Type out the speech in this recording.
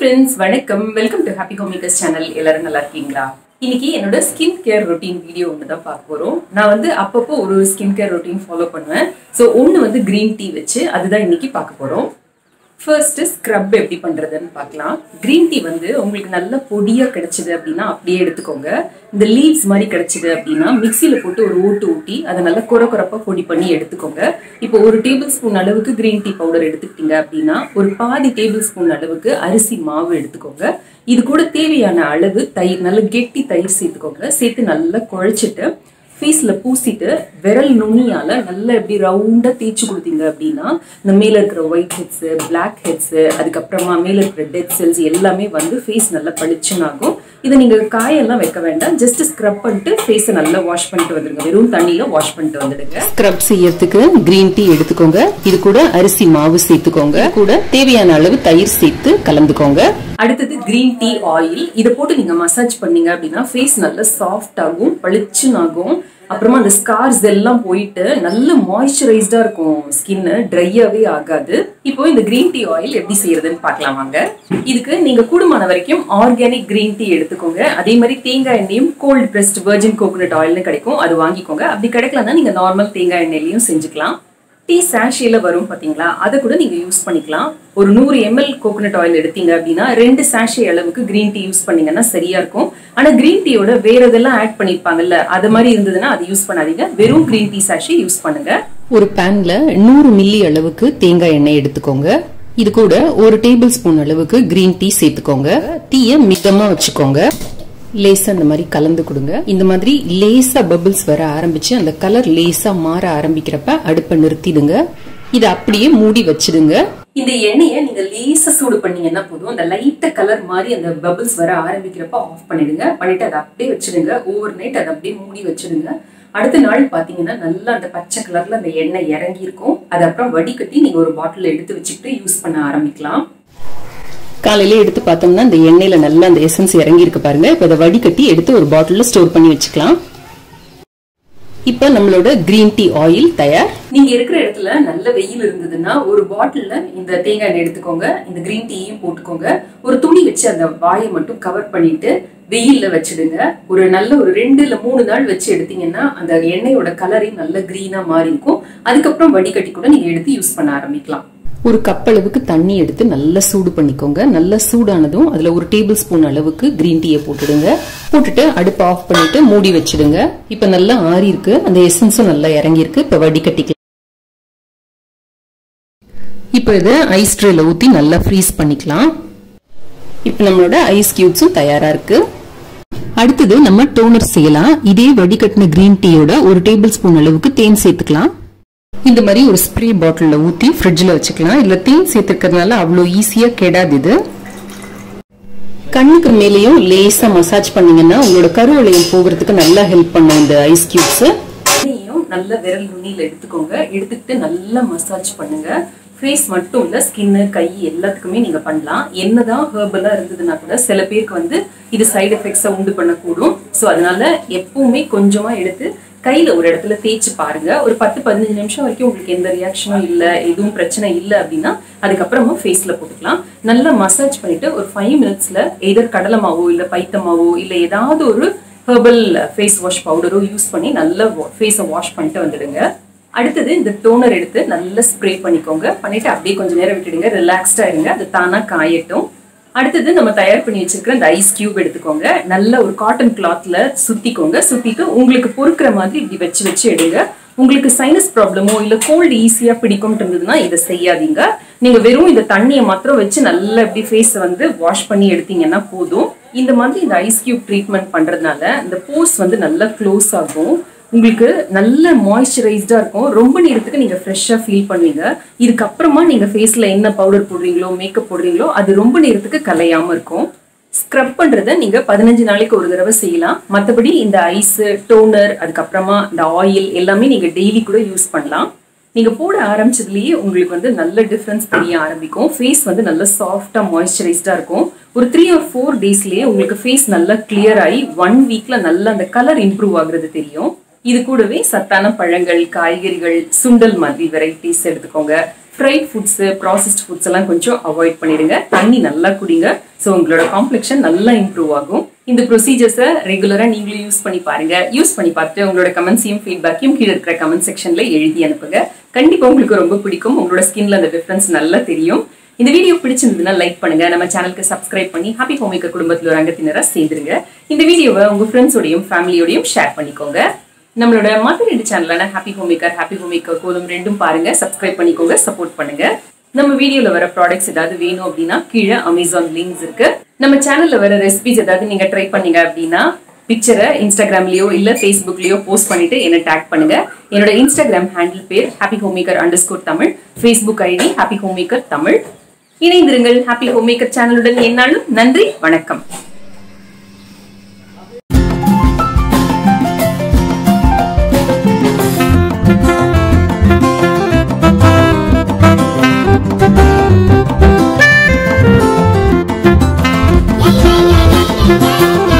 friends, வணக்கம். Welcome to Happy Homemakers channel. எல்லாரும் நல்லா இருக்கீங்களா? இன்னைக்கு என்னோட ஸ்கின் கேர் ரொட்டீன் வீடியோ ஒன்று தான் பார்க்க போறோம். நான் வந்து அப்பப்போ ஒரு ஸ்கின் கேர் ரொட்டீன் ஃபாலோ பண்ணுவேன். ஸோ ஒன்று வந்து கிரீன் டீ வச்சு அதுதான் இன்னைக்கு பார்க்க போறோம். ஃபர்ஸ்ட் ஸ்க்ரப் எப்படி பண்றதுன்னு பார்க்கலாம். கிரீன் டீ வந்து உங்களுக்கு நல்ல பொடியா கிடைச்சது அப்படின்னா அப்படியே எடுத்துக்கோங்க. இந்த லீவ்ஸ் மாதிரி கிடைச்சது அப்படின்னா மிக்சியில போட்டு ஒரு ஓட்டு ஊட்டி அதை நல்லா குறப்பா பொடி பண்ணி எடுத்துக்கோங்க. இப்போ ஒரு டேபிள் ஸ்பூன் அளவுக்கு கிரீன் டீ பவுடர் எடுத்துக்கிட்டீங்க அப்படின்னா ஒரு பாதி டேபிள் ஸ்பூன் அளவுக்கு அரிசி மாவு எடுத்துக்கோங்க. இது கூட தேவையான அளவு தயிர், நல்ல கெட்டி தயிர் சேர்த்துக்கோங்க. சேர்த்து நல்லா குழைச்சிட்டு ஃபேஸ்ல பூசிட்டு விரல் நுனியால நல்லா எப்படி ரவுண்டா தேய்ச்சி கொடுத்தீங்க அப்படின்னா இந்த மேல இருக்கிற ஒயிட் ஹெட்ஸ், பிளாக் ஹெட்ஸ், அதுக்கப்புறமா மேல இருக்கிற டெட் செல்ஸ் எல்லாமே வந்து ஃபேஸ் நல்லா பளிச்சுன்னு ஆகும். இதை நீங்க காயெல்லாம் வைக்க வேண்டாம், ஜஸ்ட் ஸ்க்ரப் பண்ணிட்டு ஃபேஸை நல்லா வாஷ் பண்ணிட்டு வந்துடுங்க. வெறும் தண்ணியில வாஷ் பண்ணிட்டு வந்துடுங்க. ஸ்க்ரப் செய்யறதுக்கு கிரீன் டீ எடுத்துக்கோங்க. இது கூட அரிசி மாவு சேர்த்துக்கோங்க. கூட தேவையான அளவு தயிர் சேர்த்து கலந்துக்கோங்க. அடுத்தது கிரீன் டீ ஆயில். இதை போட்டு நீங்க மசாஜ் பண்ணீங்க அப்படின்னா ஃபேஸ் நல்லா சாஃப்ட் ஆகும், பளிச்சுன்னு ஆகும். அப்புறமா அந்த ஸ்கார்ஸ் எல்லாம் போயிட்டு நல்ல மாய்ஸ்சரைஸ்டா இருக்கும், ஸ்கின் ட்ரையாவே ஆகாது. இப்போ இந்த கிரீன் டீ ஆயில் எப்படி செய்யறதுன்னு பார்க்கலாம் வாங்க. இதுக்கு நீங்க கூடுமான வரைக்கும் ஆர்கானிக் கிரீன் டீ எடுத்துக்கோங்க. அதே மாதிரி தேங்காய் எண்ணெயும் கோல்ட் பிரஸ்ட் வெர்ஜின் கோகோனட் ஆயில்னு கிடைக்கும், அது வாங்கிக்கோங்க. அப்படி கிடைக்கலன்னா நீங்க நார்மல் தேங்காய் எண்ணெயிலையும் செஞ்சுக்கலாம். டீ சாஷேல வரும் பாத்தீங்களா, அதை கூட நீங்க யூஸ் பண்ணிக்கலாம். ஒரு 100 ml கோகோனட் ஆயில் எடுத்தீங்க அப்படின்னா 2 சாஷே அளவுக்கு கிரீன் டீ யூஸ் பண்ணீங்கன்னா சரியா இருக்கும். ஆனா கிரீன் டீயோட வேற இதெல்லாம் ஆட் பண்ணிருப்பாங்கல்ல, அது மாதிரி இருந்ததுன்னா அது யூஸ் பண்ணாதீங்க. வெறும் கிரீன் டீ சாஷே யூஸ் பண்ணுங்க. ஒரு பேன்ல 100 மில்லி அளவுக்கு தேங்காய் எண்ணெய் எடுத்துக்கோங்க. இது கூட ஒரு டேபிள் ஸ்பூன் அளவுக்கு கிரீன் டீ சேர்த்துக்கோங்க. டீயை மிதமா வச்சுக்கோங்க. லேசா இந்த மாதிரி கலந்து கொடுங்க. இந்த மாதிரி லேசா பபிள்ஸ் வர ஆரம்பிச்சு அந்த கலர் லேசா மாற ஆரம்பிக்கிறப்ப அடுப்பை நிறுத்திடுங்க. இதை அப்படியே மூடி வச்சிடுங்க. இந்த எண்ணெயை நீங்க லேசா சூடு பண்ணீங்கன்னா போதும். அந்த லைட்ட கலர் மாதிரி அந்த பபிள்ஸ் வர ஆரம்பிக்கிறப்ப ஆஃப் பண்ணிடுங்க. பண்ணிட்டு அதை அப்படியே வச்சிடுங்க. ஓவர் நைட் அதை அப்படியே மூடி வச்சிடுங்க. அடுத்த நாள் பாத்தீங்கன்னா நல்லா அந்த பச்சை கலர்ல அந்த எண்ணெய் இறங்கி இருக்கும். அது அப்புறம் வடிகட்டி நீங்க ஒரு பாட்டில் எடுத்து வச்சுக்கிட்டு யூஸ் பண்ண ஆரம்பிக்கலாம். காலையில எடுத்து பார்த்தோம்னா இந்த எண்ணெயில நல்லா அந்த எசன்ஸ் இறங்கி இருக்கு பாருங்க. இப்ப அதை வடிகட்டி எடுத்து ஒரு பாட்டில்ல ஸ்டோர் பண்ணி வச்சுக்கலாம். இப்ப நம்மளோட கிரீன் டீ ஆயில் தயார். நீங்க இருக்கிற இடத்துல நல்ல வெயில் இருந்ததுன்னா ஒரு பாட்டில்ல இந்த தேங்காய் எண்ணெய் எடுத்துக்கோங்க. இந்த கிரீன் டீயும் போட்டுக்கோங்க. ஒரு துணி வச்சு அந்த வாயை மட்டும் கவர் பண்ணிட்டு வெயில்ல வச்சிடுங்க. ஒரு நல்ல ஒரு 2 இல்ல 3 நாள் வச்சு எடுத்தீங்கன்னா அந்த எண்ணெயோட கலரே நல்ல கிரீனா மாறி இருக்கும். அதுக்கப்புறம் வடிகட்டி கூட நீங்க எடுத்து யூஸ் பண்ண ஆரம்பிக்கலாம். ஒரு கப் அளவுக்கு தண்ணி எடுத்து நல்லா சூடு பண்ணிக்கோங்க. நல்லா சூடானதும் அதுல ஒரு டேபிள் ஸ்பூன் அளவுக்கு கிரீன் டீயை போட்டுடுங்க. போட்டுட்டு அடுப்பை ஆஃப் பண்ணிட்டு மூடி வச்சிடுங்க. இப்ப நல்லா ஆறி இருக்கு, அந்த எசன்ஸும் நல்லா இறங்கி இருக்கு. இப்ப வடிகட்டிக்கலாம். இப்ப இதை ஐஸ் ட்ரேல ஊத்தி நல்லா ஃப்ரீஸ் பண்ணிக்கலாம். இப்ப நம்மளோட ஐஸ் கியூப்ஸும் தயாரா இருக்கு. அடுத்தது நம்ம டோனர் செய்யலாம். இதே வடிகட்டின கிரீன் டீயோட ஒரு டேபிள் ஸ்பூன் அளவுக்கு தேன் சேர்த்துக்கலாம். இந்த மாதிரி ஒரு ஸ்ப்ரே பாட்டில்ல ஊத்தி ஃப்ரிட்ஜ்ல வச்சுக்கலாம். இல்ல தேன் சேர்த்துக்கிறதுனால அவ்வளோ ஈஸியா கெடாது. இது கண்ணுக்கு மேலேயும் லேசா மசாஜ் பண்ணீங்கன்னா உங்களோட கருவளையம் போகிறதுக்கு நல்லா ஹெல்ப் பண்ணும் இந்த ஐஸ் கியூப்ஸ். நல்ல விரல் நுனியில எடுத்துக்கோங்க. எடுத்துக்கிட்டு நல்லா மசாஜ் பண்ணுங்க. ஃபேஸ் மட்டும் இல்ல, ஸ்கின், கை எல்லாத்துக்குமே நீங்க பண்ணலாம். என்னதான் ஹெர்பலா இருந்ததுன்னா கூட சில பேருக்கு வந்து இது சைடு எஃபெக்ட்ஸை உண்டு பண்ணக்கூடும். ஸோ அதனால எப்பவுமே கொஞ்சமா எடுத்து கையில ஒரு இடத்துல தேய்ச்சி பாருங்க. ஒரு 10-15 நிமிஷம் வரைக்கும் உங்களுக்கு எந்த ரியாக்ஷனும் இல்லை, எதுவும் பிரச்சனை இல்லை அப்படின்னா அதுக்கப்புறமா ஃபேஸ்ல போட்டுக்கலாம். நல்லா மசாஜ் பண்ணிட்டு ஒரு 5 மினிட்ஸ்ல எதர் கடலை மாவோ இல்ல பைத்தமாவோ இல்ல ஏதாவது ஒரு ஹெர்பல் ஃபேஸ் வாஷ் பவுடரோ யூஸ் பண்ணி நல்லா ஃபேஸை வாஷ் பண்ணிட்டு வந்துடுங்க. அடுத்தது இந்த டோனர் எடுத்து நல்லா ஸ்ப்ரே பண்ணிக்கோங்க. பண்ணிட்டு அப்படியே கொஞ்சம் நேரம் விட்டுடுங்க. ரிலாக்ஸ்டா இருங்க, அது தானா காயட்டும். அடுத்தது நம்ம தயார் பண்ணி வச்சிருக்கிற இந்த ஐஸ் கியூப் எடுத்துக்கோங்க. நல்ல ஒரு காட்டன் கிளாத்ல சுத்திக்கோங்க. சுத்திட்டு உங்களுக்கு பொறுக்கிற மாதிரி இப்படி வச்சு எடுங்க. உங்களுக்கு சைனஸ் ப்ராப்ளமோ இல்ல கோல்டு ஈஸியா பிடிக்கும் இருந்ததுன்னா இதை செய்யாதீங்க. நீங்க வெறும் இந்த தண்ணியை மாத்திரம் வச்சு நல்லா இப்படி ஃபேஸை வந்து வாஷ் பண்ணி எடுத்தீங்கன்னா போதும். இந்த மாதிரி இந்த ஐஸ் கியூப் ட்ரீட்மெண்ட் பண்றதுனால இந்த போர்ஸ் வந்து நல்லா க்ளோஸ் ஆகும். உங்களுக்கு நல்ல மாய்ஸ்சரைஸ்டா இருக்கும். ரொம்ப நேரத்துக்கு நீங்க ஃப்ரெஷ்ஷா ஃபீல் பண்ணுவீங்க. இதுக்கப்புறமா நீங்க ஃபேஸ்ல என்ன பவுடர் போடுறீங்களோ மேக்கப் போடுறீங்களோ அது ரொம்ப நேரத்துக்கு கலையாம இருக்கும். ஸ்க்ரப் பண்றத நீங்க 15 நாளைக்கு ஒரு தடவை செய்யலாம். மற்றபடி இந்த ஐஸ், டோனர், அதுக்கப்புறமா இந்த ஆயில் எல்லாமே நீங்க டெய்லி கூட யூஸ் பண்ணலாம். நீங்க போட ஆரம்பிச்சதுலயே உங்களுக்கு வந்து நல்ல டிஃபரன்ஸ் தெரிய ஆரம்பிக்கும். ஃபேஸ் வந்து நல்ல சாஃப்டா மாய்ஸ்சரைஸ்டா இருக்கும். ஒரு 3 or 4 டேஸ்லயே உங்களுக்கு ஃபேஸ் நல்லா கிளியர் ஆகி 1 வீக்ல நல்ல அந்த கலர் இம்ப்ரூவ் ஆகுறது தெரியும். இது கூடவே சத்தான பழங்கள், காய்கறிகள், சுண்டல் மாதிரி வெரைட்டிஸ் எடுத்துக்கோங்க. ஃப்ரைட் ஃபுட்ஸ், ப்ராசஸ்ட் ஃபுட்ஸ் எல்லாம் கொஞ்சம் அவாய்ட் பண்ணிடுங்க. தண்ணி நல்லா குடிங்க. ஸோ உங்களோட காம்ப்ளெக்ஷன் நல்லா இம்ப்ரூவ் ஆகும். இந்த ப்ரொசீஜர்ஸை ரெகுலரா நீங்களும் யூஸ் பண்ணி பாருங்க. யூஸ் பண்ணி பார்த்துட்டு உங்களோட கமெண்ட்ஸையும் ஃபீட்பேக்கையும் கீழே இருக்கிற கமெண்ட் செக்ஷன்ல எழுதி அனுப்புங்க. கண்டிப்பா உங்களுக்கு ரொம்ப பிடிக்கும். உங்களோட ஸ்கின்ல அந்த டிஃபரன்ஸ் நல்லா தெரியும். இந்த வீடியோ பிடிச்சிருந்ததுன்னா லைக் பண்ணுங்க. நம்ம சேனலுக்கு சப்ஸ்கிரைப் பண்ணி ஹாப்பி ஹோம் மேக்கர் குடும்பத்தில் ஒரு அங்கத்தினரா சேர்ந்துருங்க. இந்த வீடியோவை உங்க ஃப்ரெண்ட்ஸோடையும் ஃபேமிலியோடையும் ஷேர் பண்ணிக்கோங்க. நம்மளோட மற்ற 2 சேனலான ஹாப்பி ஹோம் மேக்கர் கோலம் 2 பாருங்க. சப்ஸ்கிரைப் பண்ணிக்கோங்க, சப்போர்ட் பண்ணுங்க. நம்ம வீடியோல வர ப்ராடக்ட்ஸ் ஏதாவது வேணும் அப்படின்னா கீழே அமேசான் லிங்க்ஸ் இருக்கு. நம்ம சேனல்ல வர ரெசிபிஸ் ஏதாவது நீங்க ட்ரை பண்ணீங்க அப்படின்னா பிக்சரை இன்ஸ்டாகிராம்லயோ இல்ல ஃபேஸ்புக்லயோ போஸ்ட் பண்ணிட்டு என்ன டேக் பண்ணுங்க. என்னோட இன்ஸ்டாகிராம் ஹேண்டில் பேர் happyhomemaker_tamil, Facebook ID happyhomemaker tamil. இணைந்திருங்கள் ஹாப்பி ஹோம் மேக்கர் சேனலுடன். என்னாலும் நன்றி, வணக்கம். Yeah.